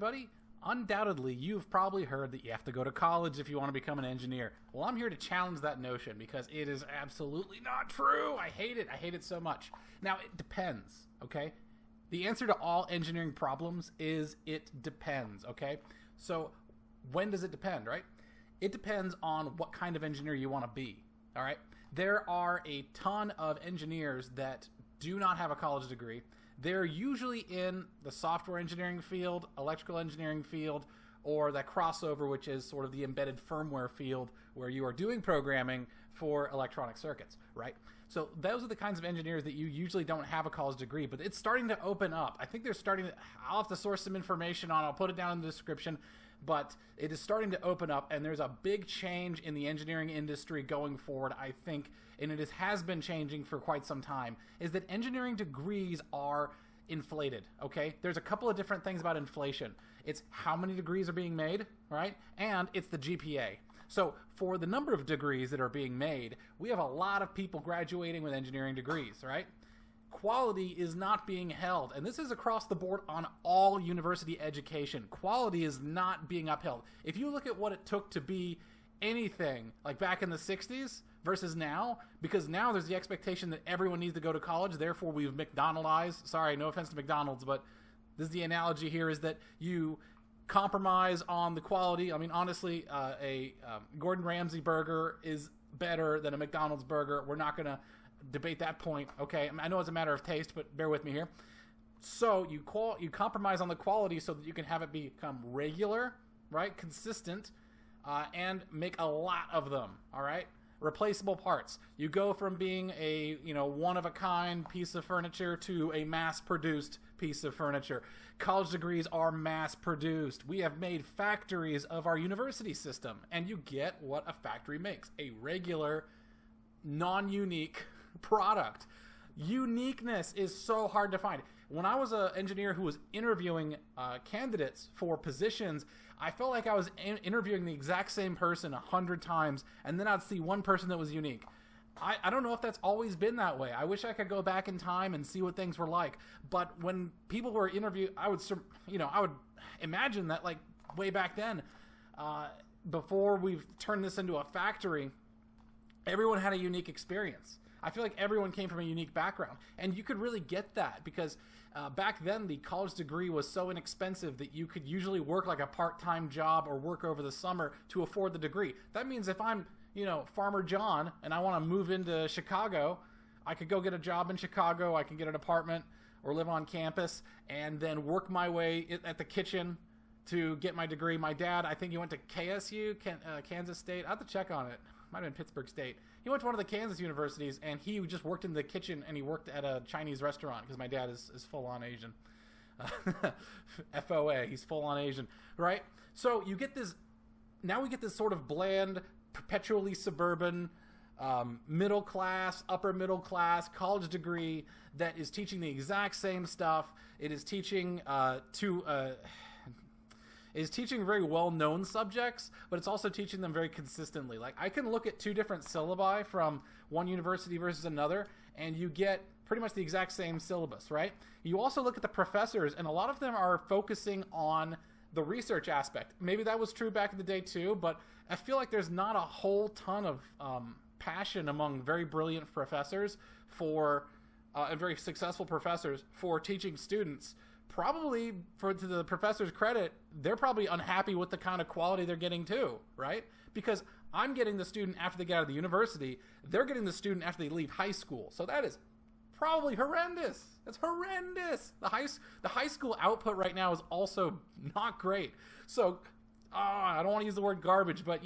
everybody. Undoubtedly, you've probably heard that you have to go to college if you want to become an engineer. Well, I'm here to challenge that notion because it is absolutely not true. I hate it. I hate it so much. Now, it depends, okay? The answer to all engineering problems is it depends, okay? So when does it depend, right? It depends on what kind of engineer you want to be, all right? There are a ton of engineers that do not have a college degree. They're usually in the software engineering field, electrical engineering field, or that crossover, which is sort of the embedded firmware field where you are doing programming for electronic circuits, right? So those are the kinds of engineers that you usually don't have a college degree, but it's starting to open up. I think they're starting to, I'll have to source some information on, I'll put it down in the description, but it is starting to open up, and there's a big change in the engineering industry going forward, I think, and it has been changing for quite some time, is that engineering degrees are inflated, okay? There's a couple of different things about inflation. It's how many degrees are being made, right? And it's the GPA. So for the number of degrees that are being made, we have a lot of people graduating with engineering degrees, right? Quality is not being held, and this is across the board on all university education. Quality is not being upheld. If you look at what it took to be anything like back in the 60s versus now, because now there's the expectation that everyone needs to go to college, therefore we've McDonaldized. Sorry, no offense to McDonald's, but this is the analogy here, is that you compromise on the quality. I mean, honestly, a Gordon Ramsay burger is better than a McDonald's burger. We're not going to debate that point, okay? I know it's a matter of taste, but bear with me here. So you compromise on the quality so that you can have it become regular, right? Consistent, and make a lot of them, all right? Replaceable parts. You go from being a, one-of-a-kind piece of furniture to a mass-produced piece of furniture. College degrees are mass-produced. We have made factories of our university system, and you get what a factory makes. A regular, non-unique product. Uniqueness is so hard to find. When I was an engineer who was interviewing candidates for positions, I felt like I was interviewing the exact same person 100 times, and then I'd see one person that was unique. I don't know if that's always been that way. I wish I could go back in time and see what things were like. But when people were interviewed, I would imagine that, like, way back then, before we've turned this into a factory, everyone had a unique experience. I feel like everyone came from a unique background, and you could really get that because back then the college degree was so inexpensive that you could usually work like a part-time job or work over the summer to afford the degree. That means if I'm, Farmer John and I want to move into Chicago, I could go get a job in Chicago, I can get an apartment or live on campus and then work my way at the kitchen to get my degree. My dad, I think he went to KSU, Kansas State. I have to check on it. Might have been Pittsburgh State. He went to one of the Kansas universities, and he just worked in the kitchen, and he worked at a Chinese restaurant, because my dad is full-on Asian. FOA, he's full-on Asian, right? So you get this, now we get this sort of bland, perpetually suburban, middle class, upper middle class, college degree that is teaching the exact same stuff. It is teaching is teaching very well-known subjects, but it's also teaching them very consistently. Like, I can look at two different syllabi from one university versus another, and you get pretty much the exact same syllabus, right? You also look at the professors, and a lot of them are focusing on the research aspect. Maybe that was true back in the day too, but I feel like there's not a whole ton of passion among very brilliant professors and very successful professors for teaching students. Probably, to the professor's credit, they're probably unhappy with the kind of quality they're getting too, right? Because I'm getting the student after they get out of the university, they're getting the student after they leave high school. So that is probably horrendous. That's horrendous. The high school output right now is also not great. So, I don't want to use the word garbage, but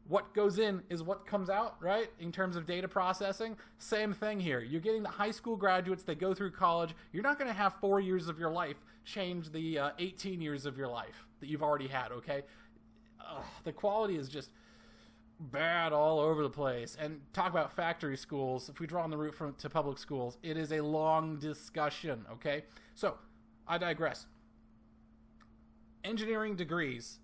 what goes in is what comes out, right? In terms of data processing, same thing here. You're getting the high school graduates, they go through college. You're not going to have 4 years of your life change the 18 years of your life that you've already had, okay? The quality is just bad all over the place. And talk about factory schools, if we draw on the route to public schools, it is a long discussion, okay? So, I digress. Engineering degrees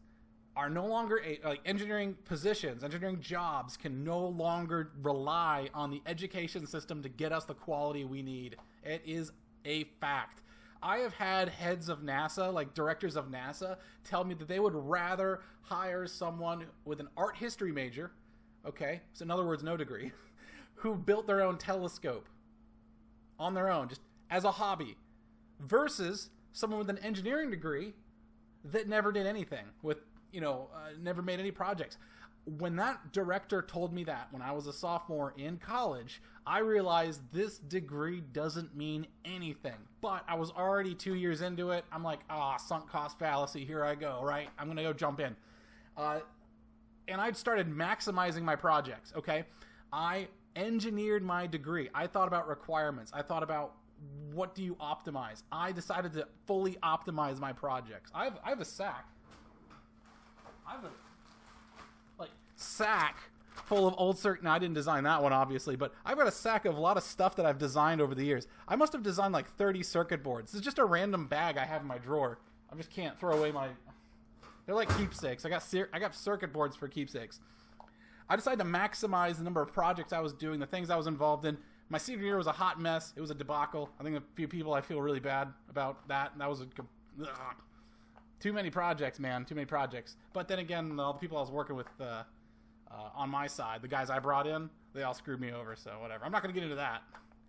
are no longer engineering positions, engineering jobs can no longer rely on the education system to get us the quality we need. It is a fact. I have had heads of NASA, like directors of NASA, tell me that they would rather hire someone with an art history major, okay, so in other words, no degree, who built their own telescope on their own, just as a hobby, versus someone with an engineering degree that never did anything with, never made any projects. When that director told me that when I was a sophomore in college, I realized this degree doesn't mean anything. But I was already 2 years into it. I'm like, sunk cost fallacy. Here I go, right? I'm going to go jump in. And I started maximizing my projects, okay? I engineered my degree. I thought about requirements. I thought about what do you optimize. I decided to fully optimize my projects. I have a sack. I have a sack full of old circuit. Now, I didn't design that one, obviously, but I've got a sack of a lot of stuff that I've designed over the years. I must have designed like 30 circuit boards. This is just a random bag I have in my drawer. I just can't throw away my... They're like keepsakes. I got circuit boards for keepsakes. I decided to maximize the number of projects I was doing, the things I was involved in. My senior year was a hot mess. It was a debacle. I think a few people I feel really bad about that. And that was too many projects, man. Too many projects. But then again, all the people I was working with... on my side, the guys I brought in, they all screwed me over, so whatever. I'm not going to get into that.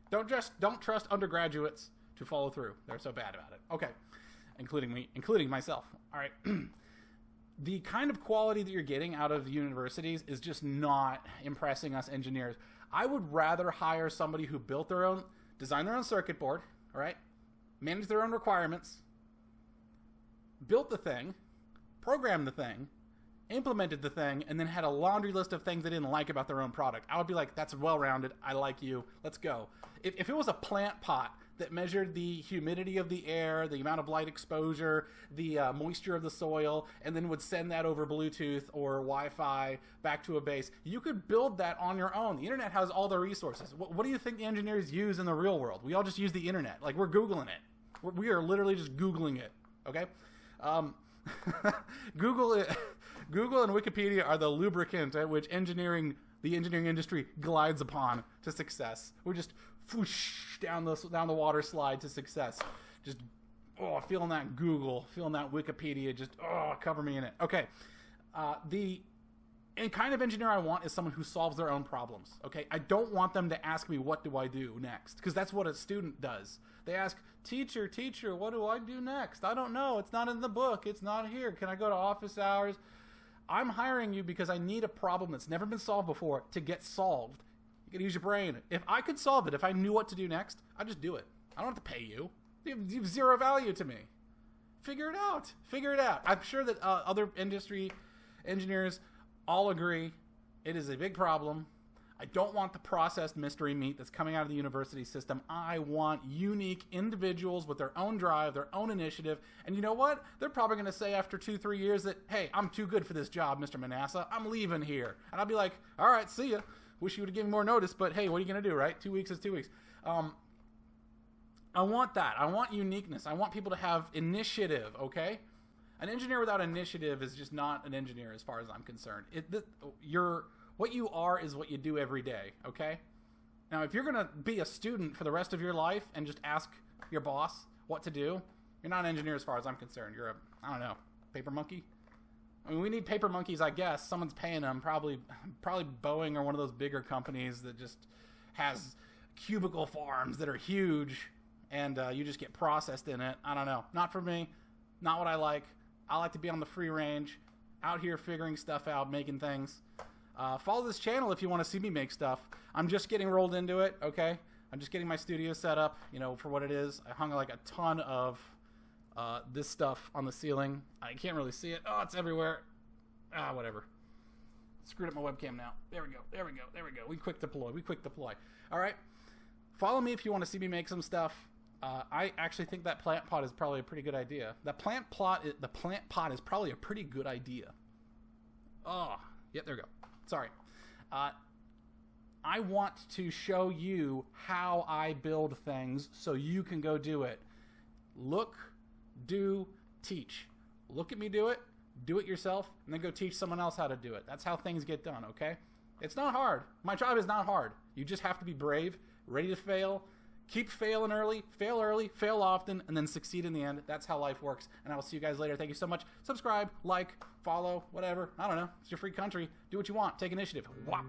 Don't trust undergraduates to follow through. They're so bad about it. Okay. Including myself. All right. The kind of quality that you're getting out of the universities is just not impressing us engineers. I would rather hire somebody who designed their own circuit board, all right, managed their own requirements, built the thing, programmed the thing, implemented the thing, and then had a laundry list of things they didn't like about their own product. I would be like, that's well-rounded. I like you. Let's go. If it was a plant pot that measured the humidity of the air, the amount of light exposure, the moisture of the soil, and then would send that over Bluetooth or Wi-Fi back to a base, you could build that on your own. The internet has all the resources. What do you think the engineers use in the real world? We all just use the internet. Like, we're Googling it. We are literally just Googling it. Okay? Google and Wikipedia are the lubricant at which the engineering industry glides upon to success. We're just whoosh, down the water slide to success. Just feeling that Google, feeling that Wikipedia, just cover me in it. Okay, the kind of engineer I want is someone who solves their own problems. Okay, I don't want them to ask me what do I do next, because that's what a student does. They ask, teacher, what do I do next? I don't know. It's not in the book. It's not here. Can I go to office hours? I'm hiring you because I need a problem that's never been solved before to get solved. You gotta use your brain. If I could solve it, if I knew what to do next, I'd just do it. I don't have to pay you. You have zero value to me. Figure it out. I'm sure that other industry engineers all agree it is a big problem. I don't want the processed mystery meat that's coming out of the university system. I want unique individuals with their own drive, their own initiative. And you know what? They're probably going to say after 2-3 years that, hey, I'm too good for this job, Mr. Manasseh. I'm leaving here. And I'll be like, all right, see ya. Wish you would have given me more notice, but hey, what are you going to do, right? 2 weeks is 2 weeks. I want that. I want uniqueness. I want people to have initiative, okay? An engineer without initiative is just not an engineer as far as I'm concerned. What you are is what you do every day, okay? Now, if you're going to be a student for the rest of your life and just ask your boss what to do, you're not an engineer as far as I'm concerned. You're I don't know, paper monkey? I mean, we need paper monkeys, I guess. Someone's paying them, probably Boeing or one of those bigger companies that just has cubicle farms that are huge, and you just get processed in it. I don't know. Not for me. Not what I like. I like to be on the free range, out here figuring stuff out, making things. Follow this channel if you want to see me make stuff. I'm just getting rolled into it, okay? I'm just getting my studio set up, for what it is. I hung like a ton of this stuff on the ceiling. I can't really see it. Oh, it's everywhere. Whatever. Screwed up my webcam now. There we go. We quick deploy. All right. Follow me if you want to see me make some stuff. I actually think that plant pot is probably a pretty good idea. The plant pot is probably a pretty good idea. Oh, yep, there we go. Sorry. I want to show you how I build things so you can go do it. Look, do, teach. Look at me do it yourself, and then go teach someone else how to do it. That's how things get done, okay? It's not hard. My job is not hard. You just have to be brave, ready to fail, Keep failing early, fail often, and then succeed in the end. That's how life works. And I will see you guys later. Thank you so much. Subscribe, like, follow, whatever. I don't know. It's your free country. Do what you want. Take initiative. Wop.